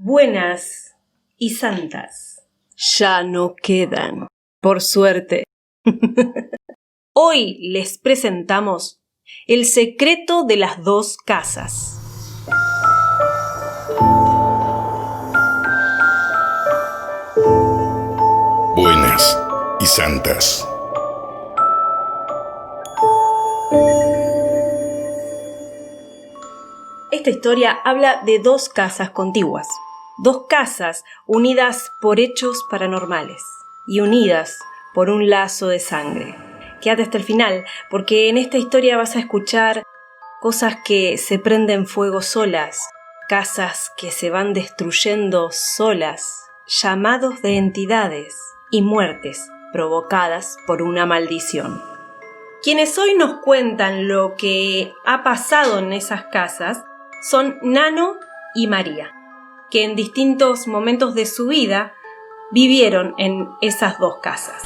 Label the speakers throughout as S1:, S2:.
S1: buenas y santas ya no quedan, por suerte. Hoy les presentamos El secreto de las dos casas.
S2: Buenas y santas.
S1: Esta historia habla de dos casas contiguas, dos casas unidas por hechos paranormales y unidas por un lazo de sangre. Quédate hasta el final, porque en esta historia vas a escuchar cosas que se prenden fuego solas, casas que se van destruyendo solas, llamados de entidades y muertes provocadas por una maldición. Quienes hoy nos cuentan lo que ha pasado en esas casas son Nano y María, que en distintos momentos de su vida vivieron en esas dos casas.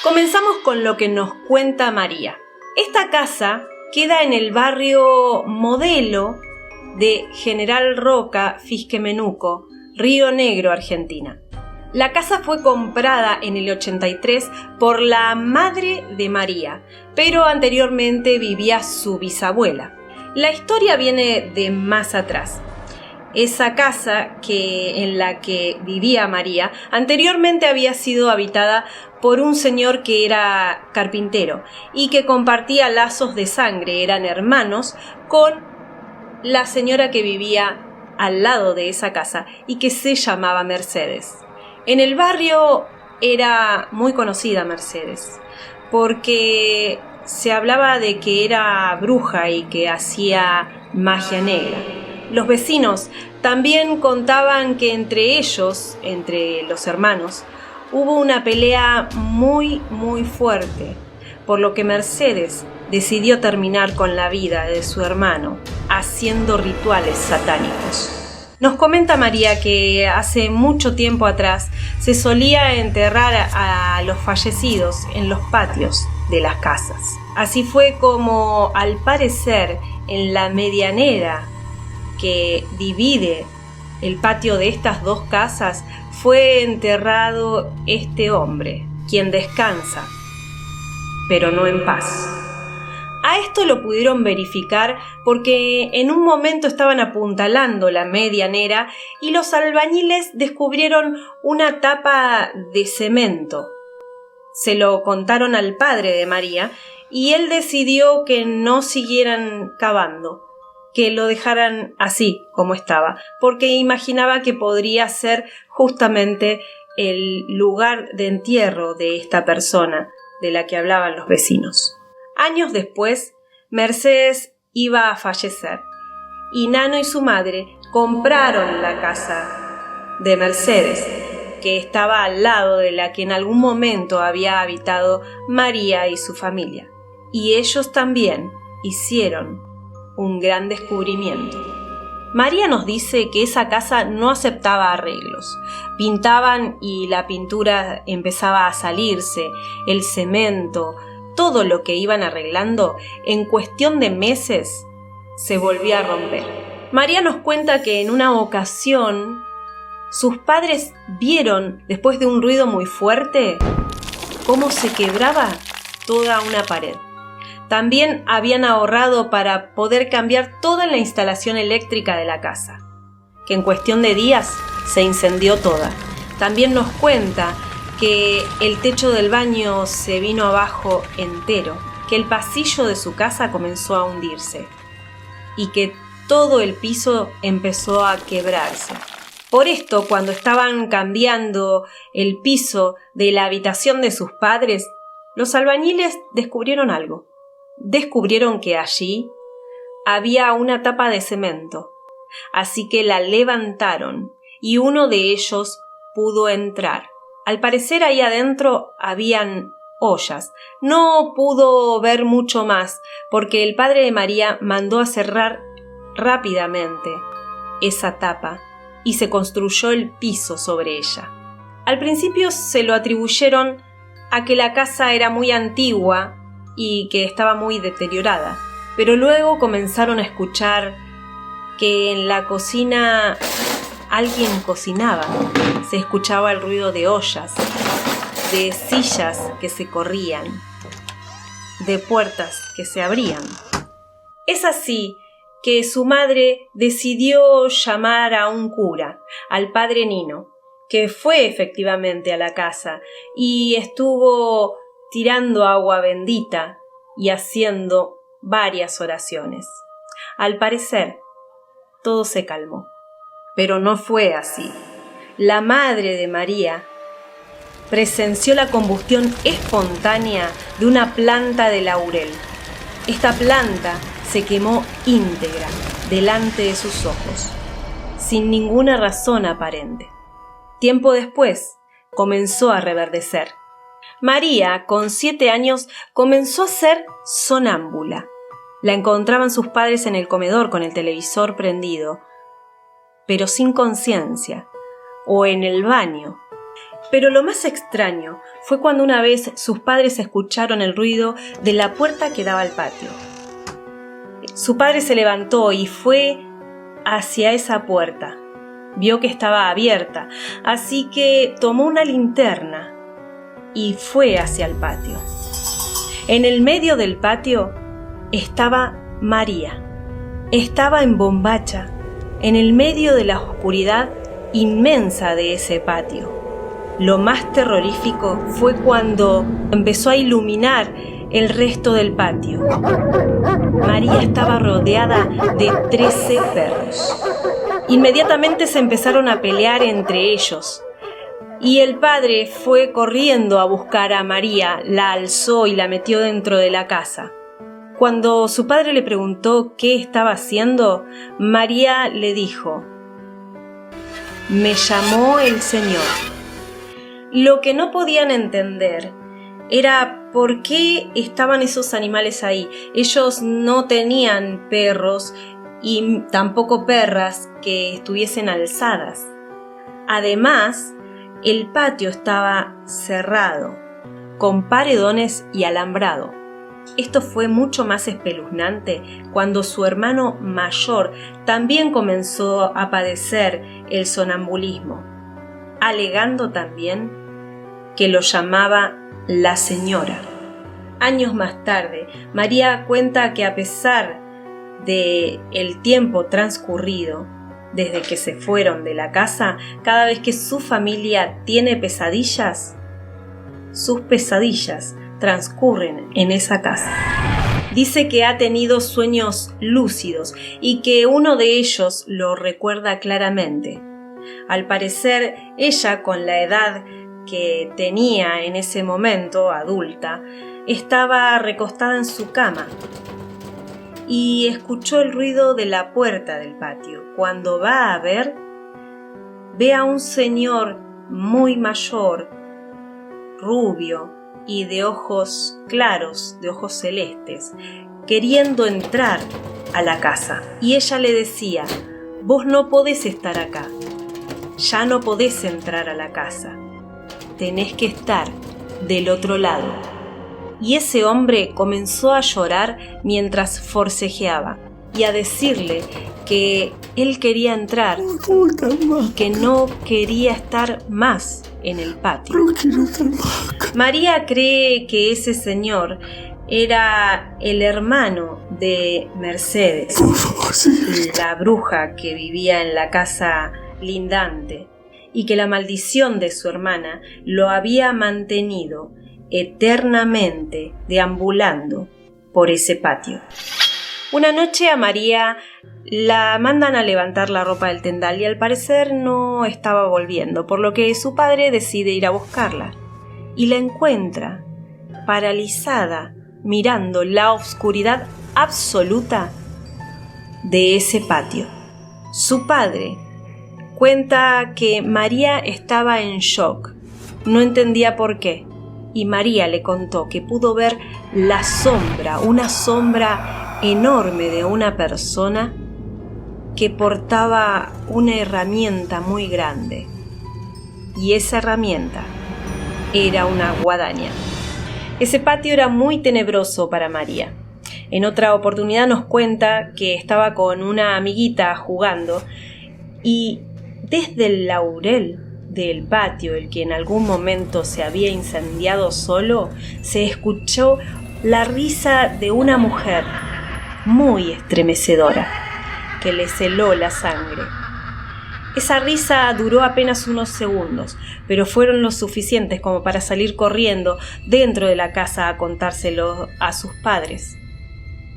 S1: Comenzamos con lo que nos cuenta María. Esta casa queda en el barrio Modelo de General Roca, Fisquemenuco, Río Negro, Argentina. La casa fue comprada en el 83 por la madre de María, pero anteriormente vivía su bisabuela. La historia viene de más atrás. Esa casa en la que vivía María anteriormente había sido habitada por un señor que era carpintero y que compartía lazos de sangre, eran hermanos, con la señora que vivía al lado de esa casa y que se llamaba Mercedes. En el barrio era muy conocida Mercedes porque se hablaba de que era bruja y que hacía magia negra. Los vecinos también contaban que entre ellos, entre los hermanos, hubo una pelea muy fuerte, por lo que Mercedes decidió terminar con la vida de su hermano haciendo rituales satánicos. Nos comenta María que hace mucho tiempo atrás se solía enterrar a los fallecidos en los patios de las casas. Así fue como, al parecer, en la medianera que divide el patio de estas dos casas fue enterrado este hombre, quien descansa, pero no en paz. A esto lo pudieron verificar porque en un momento estaban apuntalando la medianera y los albañiles descubrieron una tapa de cemento. Se lo contaron al padre de María y él decidió que no siguieran cavando, que lo dejaran así como estaba, porque imaginaba que podría ser justamente el lugar de entierro de esta persona de la que hablaban los vecinos. Años después, Mercedes iba a fallecer y Nano y su madre compraron la casa de Mercedes, que estaba al lado de la que en algún momento había habitado María y su familia. Y ellos también hicieron un gran descubrimiento. María nos dice que esa casa no aceptaba arreglos. Pintaban y la pintura empezaba a salirse, el cemento, todo lo que iban arreglando, en cuestión de meses, se volvía a romper. María nos cuenta que en una ocasión sus padres vieron, después de un ruido muy fuerte, cómo se quebraba toda una pared. También habían ahorrado para poder cambiar toda la instalación eléctrica de la casa, que en cuestión de días se incendió toda. También nos cuenta que el techo del baño se vino abajo entero, que el pasillo de su casa comenzó a hundirse y que todo el piso empezó a quebrarse. Por esto, cuando estaban cambiando el piso de la habitación de sus padres, los albañiles descubrieron algo. Descubrieron que allí había una tapa de cemento, así que la levantaron y uno de ellos pudo entrar. Al parecer ahí adentro habían ollas. No pudo ver mucho más porque el padre de María mandó a cerrar rápidamente esa tapa y se construyó el piso sobre ella. Al principio se lo atribuyeron a que la casa era muy antigua y que estaba muy deteriorada, pero luego comenzaron a escuchar que en la cocina alguien cocinaba. Se escuchaba el ruido de ollas, de sillas que se corrían, de puertas que se abrían. Es así que su madre decidió llamar a un cura, al padre Nino, que fue efectivamente a la casa y estuvo tirando agua bendita y haciendo varias oraciones. Al parecer, todo se calmó, pero no fue así. La madre de María presenció la combustión espontánea de una planta de laurel. Esta planta se quemó íntegra delante de sus ojos, sin ninguna razón aparente. Tiempo después, comenzó a reverdecer. María, con 7 años, comenzó a ser sonámbula. La encontraban sus padres en el comedor con el televisor prendido, pero sin conciencia, o en el baño. Pero lo más extraño fue cuando una vez sus padres escucharon el ruido de la puerta que daba al patio. Su padre se levantó y fue hacia esa puerta. Vio que estaba abierta, así que tomó una linterna y fue hacia el patio. En el medio del patio estaba María. Estaba en bombacha, en el medio de la oscuridad inmensa de ese patio. Lo más terrorífico fue cuando empezó a iluminar el resto del patio. María estaba rodeada de 13 perros. Inmediatamente se empezaron a pelear entre ellos. Y el padre fue corriendo a buscar a María, la alzó y la metió dentro de la casa. Cuando su padre le preguntó qué estaba haciendo, María le dijo: «Me llamó el Señor». Lo que no podían entender era por qué estaban esos animales ahí. Ellos no tenían perros y tampoco perras que estuviesen alzadas. Además, el patio estaba cerrado, con paredones y alambrado. Esto fue mucho más espeluznante cuando su hermano mayor también comenzó a padecer el sonambulismo, alegando también que lo llamaba la señora. Años más tarde, María cuenta que a pesar de el tiempo transcurrido desde que se fueron de la casa, cada vez que su familia tiene pesadillas, sus pesadillas transcurren en esa casa. Dice que ha tenido sueños lúcidos y que uno de ellos lo recuerda claramente. Al parecer, ella, con la edad que tenía en ese momento, adulta, estaba recostada en su cama y escuchó el ruido de la puerta del patio. Cuando va a ver, ve a un señor muy mayor, rubio y de ojos claros, de ojos celestes, queriendo entrar a la casa. Y ella le decía: «Vos no podés estar acá, ya no podés entrar a la casa, tenés que estar del otro lado». Y ese hombre comenzó a llorar mientras forcejeaba y a decirle que él quería entrar y que no quería estar más en el patio. María cree que ese señor era el hermano de Mercedes, la bruja que vivía en la casa lindante, y que la maldición de su hermana lo había mantenido eternamente deambulando por ese patio. Una noche a María la mandan a levantar la ropa del tendal y al parecer no estaba volviendo, por lo que su padre decide ir a buscarla y la encuentra paralizada mirando la oscuridad absoluta de ese patio. Su padre cuenta que María estaba en shock, no entendía por qué. Y María le contó que pudo ver la sombra, una sombra enorme de una persona que portaba una herramienta muy grande. Y esa herramienta era una guadaña. Ese patio era muy tenebroso para María. En otra oportunidad nos cuenta que estaba con una amiguita jugando y desde el laurel del patio, el que en algún momento se había incendiado solo, se escuchó la risa de una mujer muy estremecedora que le heló la sangre. Esa risa duró apenas unos segundos, pero fueron lo suficientes como para salir corriendo dentro de la casa a contárselo a sus padres.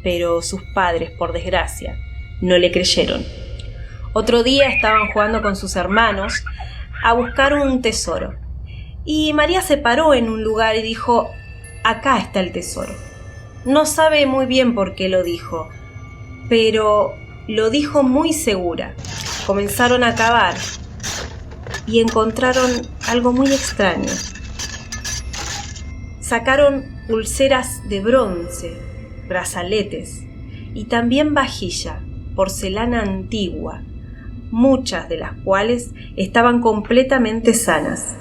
S1: Pero sus padres, por desgracia, no le creyeron. Otro día estaban jugando con sus hermanos a buscar un tesoro. Y María se paró en un lugar y dijo: acá está el tesoro. No sabe muy bien por qué lo dijo, pero lo dijo muy segura. Comenzaron a cavar y encontraron algo muy extraño. Sacaron pulseras de bronce, brazaletes y también vajilla, porcelana antigua, muchas de las cuales estaban completamente sanas.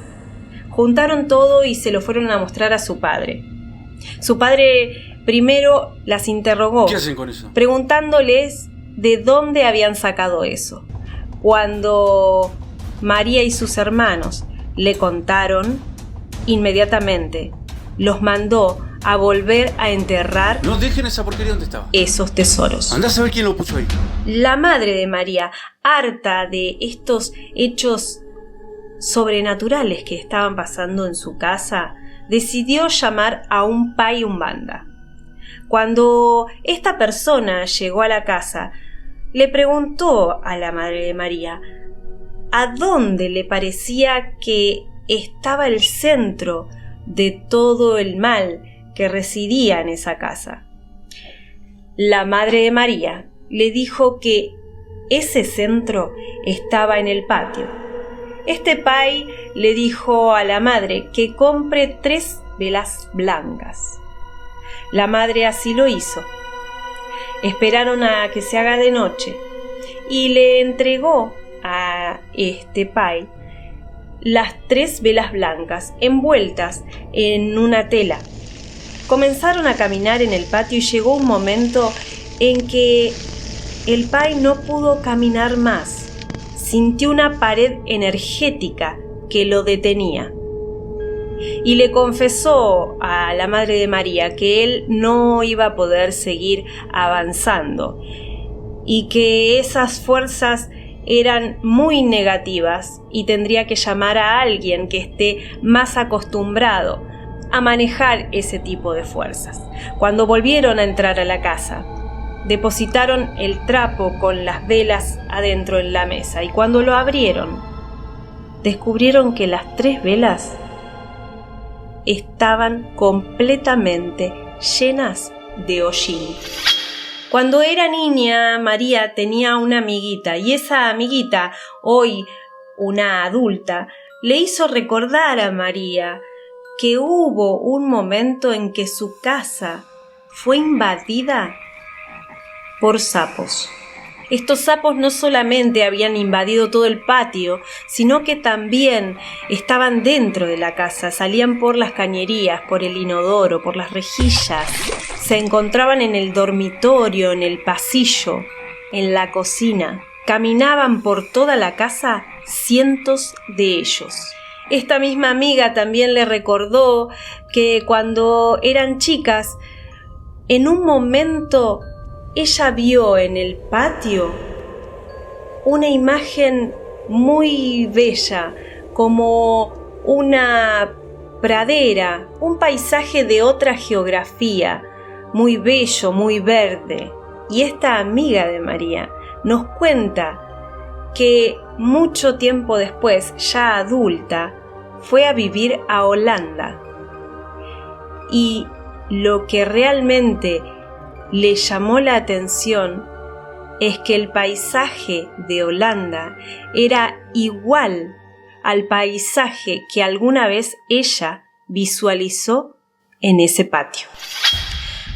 S1: Juntaron todo y se lo fueron a mostrar a su padre. Su padre primero las interrogó.
S3: ¿Qué hacen con eso?
S1: Preguntándoles de dónde habían sacado eso. Cuando María y sus hermanos le contaron, inmediatamente los mandó a volver a enterrar.
S3: No dejen esa porquería donde estaba.
S1: Esos tesoros.
S3: Andá a saber quién lo puso ahí.
S1: La madre de María, harta de estos hechos sobrenaturales que estaban pasando en su casa, decidió llamar a un pai umbanda. Cuando esta persona llegó a la casa, le preguntó a la madre de María a dónde le parecía que estaba el centro de todo el mal que residía en esa casa. La madre de María le dijo que ese centro estaba en el patio. Este pai le dijo a la madre que compre 3 velas blancas. La madre así lo hizo. Esperaron a que se haga de noche y le entregó a este pai las 3 velas blancas envueltas en una tela. Comenzaron a caminar en el patio y llegó un momento en que el pai no pudo caminar más. Sintió una pared energética que lo detenía. Y le confesó a la madre de María que él no iba a poder seguir avanzando y que esas fuerzas eran muy negativas y tendría que llamar a alguien que esté más acostumbrado a manejar ese tipo de fuerzas. Cuando volvieron a entrar a la casa, depositaron el trapo con las velas adentro en la mesa y cuando lo abrieron, descubrieron que las 3 velas estaban completamente llenas de hollín. Cuando era niña, María tenía una amiguita y esa amiguita, hoy una adulta, le hizo recordar a María que hubo un momento en que su casa fue invadida por sapos. Estos sapos no solamente habían invadido todo el patio, sino que también estaban dentro de la casa, salían por las cañerías, por el inodoro, por las rejillas, se encontraban en el dormitorio, en el pasillo, en la cocina. Caminaban por toda la casa cientos de ellos. Esta misma amiga también le recordó que cuando eran chicas, en un momento ella vio en el patio una imagen muy bella, como una pradera, un paisaje de otra geografía, muy bello, muy verde. Y esta amiga de María nos cuenta que mucho tiempo después, ya adulta, fue a vivir a Holanda. Y lo que realmente le llamó la atención es que el paisaje de Holanda era igual al paisaje que alguna vez ella visualizó en ese patio.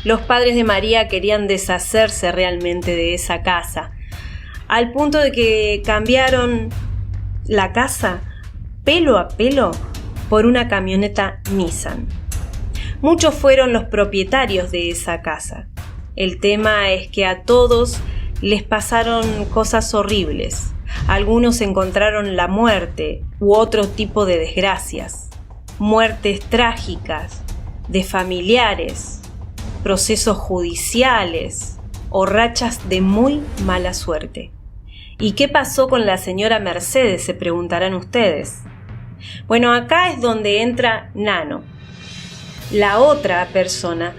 S1: Los padres de María querían deshacerse realmente de esa casa, al punto de que cambiaron la casa pelo a pelo por una camioneta Nissan. Muchos fueron los propietarios de esa casa. El tema es que a todos les pasaron cosas horribles. Algunos encontraron la muerte u otro tipo de desgracias, muertes trágicas de familiares, procesos judiciales o rachas de muy mala suerte. ¿Y qué pasó con la señora Mercedes?, se preguntarán ustedes. Bueno, acá es donde entra Nano, la otra persona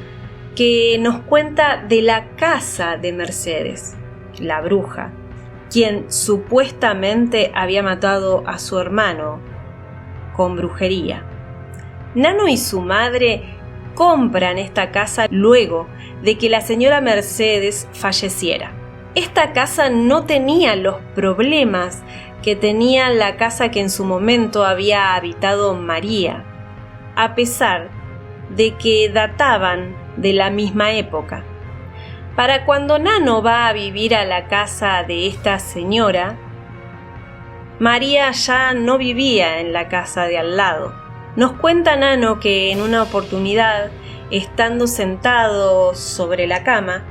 S1: que nos cuenta de la casa de Mercedes, la bruja, quien supuestamente había matado a su hermano con brujería. Nano y su madre compran esta casa luego de que la señora Mercedes falleciera. Esta casa no tenía los problemas que tenía la casa que en su momento había habitado María, a pesar de que databan de la misma época. Para cuando Nano va a vivir a la casa de esta señora, María ya no vivía en la casa de al lado. Nos cuenta Nano que en una oportunidad, estando sentado sobre la cama,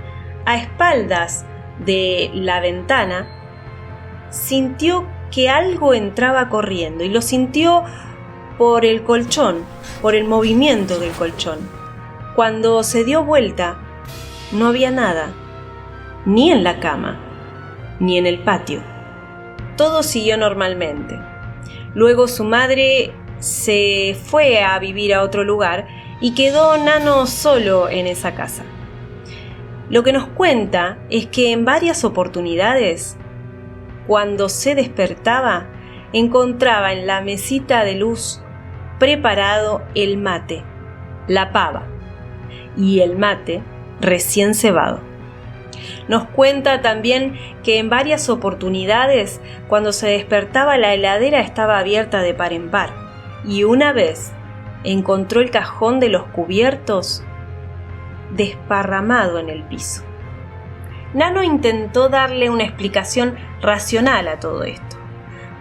S1: a espaldas de la ventana, sintió que algo entraba corriendo y lo sintió por el colchón, por el movimiento del colchón. Cuando se dio vuelta, no había nada, ni en la cama, ni en el patio. Todo siguió normalmente. Luego su madre se fue a vivir a otro lugar y quedó Nano solo en esa casa. Lo que nos cuenta es que en varias oportunidades, cuando se despertaba, encontraba en la mesita de luz preparado el mate, la pava y el mate recién cebado. Nos cuenta también que en varias oportunidades, cuando se despertaba, la heladera estaba abierta de par en par, y una vez encontró el cajón de los cubiertos desparramado en el piso. Nano intentó darle una explicación racional a todo esto,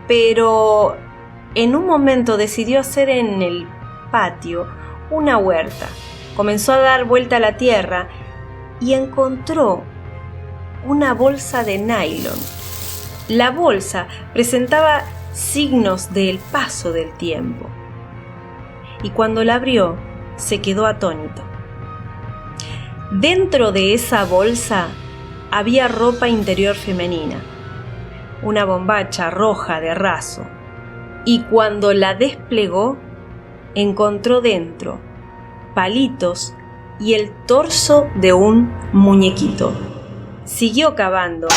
S1: pero en un momento decidió hacer en el patio una huerta. Comenzó a dar vuelta a la tierra y encontró una bolsa de nylon. La bolsa presentaba signos del paso del tiempo, y cuando la abrió se quedó atónito. Dentro de esa bolsa había ropa interior femenina, una bombacha roja de raso, y cuando la desplegó, encontró dentro palitos y el torso de un muñequito. Siguió cavando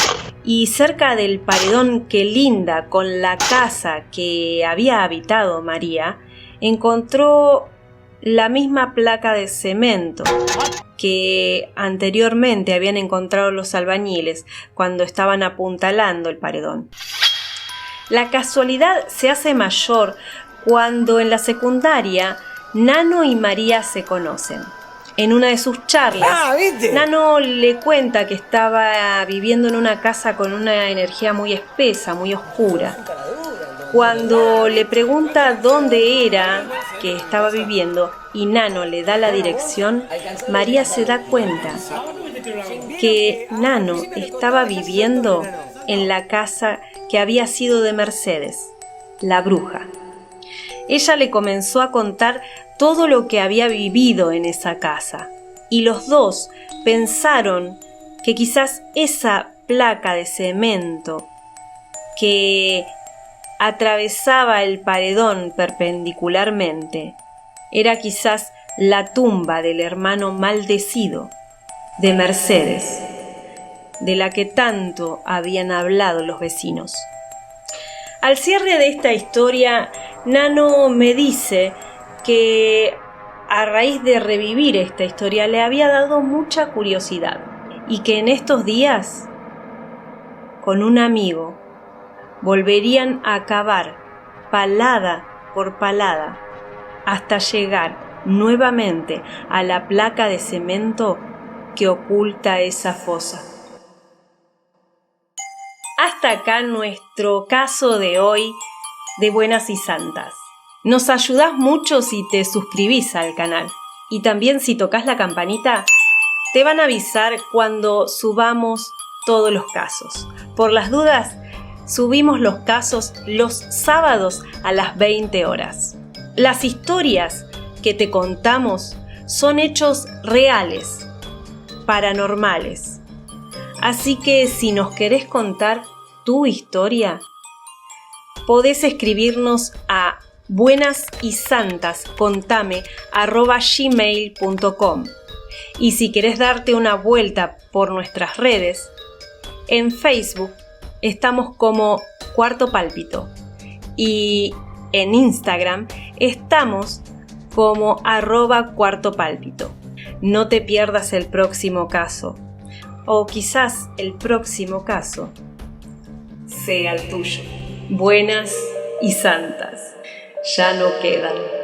S1: y cerca del paredón que linda con la casa que había habitado María, encontró la misma placa de cemento que anteriormente habían encontrado los albañiles cuando estaban apuntalando el paredón. La casualidad se hace mayor cuando en la secundaria Nano y María se conocen. En una de sus charlas, Nano le cuenta que estaba viviendo en una casa con una energía muy espesa, muy oscura. Cuando le pregunta dónde era que estaba viviendo y Nano le da la dirección, María se da cuenta que Nano estaba viviendo en la casa que había sido de Mercedes, la bruja. Ella le comenzó a contar todo lo que había vivido en esa casa, y los dos pensaron que quizás esa placa de cemento que atravesaba el paredón perpendicularmente era quizás la tumba del hermano maldecido de Mercedes, de la que tanto habían hablado los vecinos. Al cierre de esta historia, Nano me dice que a raíz de revivir esta historia le había dado mucha curiosidad y que en estos días, con un amigo, volverían a cavar palada por palada hasta llegar nuevamente a la placa de cemento que oculta esa fosa. Hasta acá nuestro caso de hoy de Buenas y Santas. Nos ayudás mucho si te suscribís al canal, y también si tocas la campanita te van a avisar cuando subamos todos los casos. Por las dudas, Subimos los casos los sábados a las 20 horas. Las historias que te contamos son hechos reales, paranormales. Así que si nos querés contar tu historia, podés escribirnos a buenasysantascontame@gmail.com. Y si querés darte una vuelta por nuestras redes, en Facebook estamos como Cuarto Pálpito y en Instagram estamos como @cuartopálpito. No te pierdas el próximo caso, o quizás el próximo caso sea el tuyo. Buenas y santas, ya no quedan.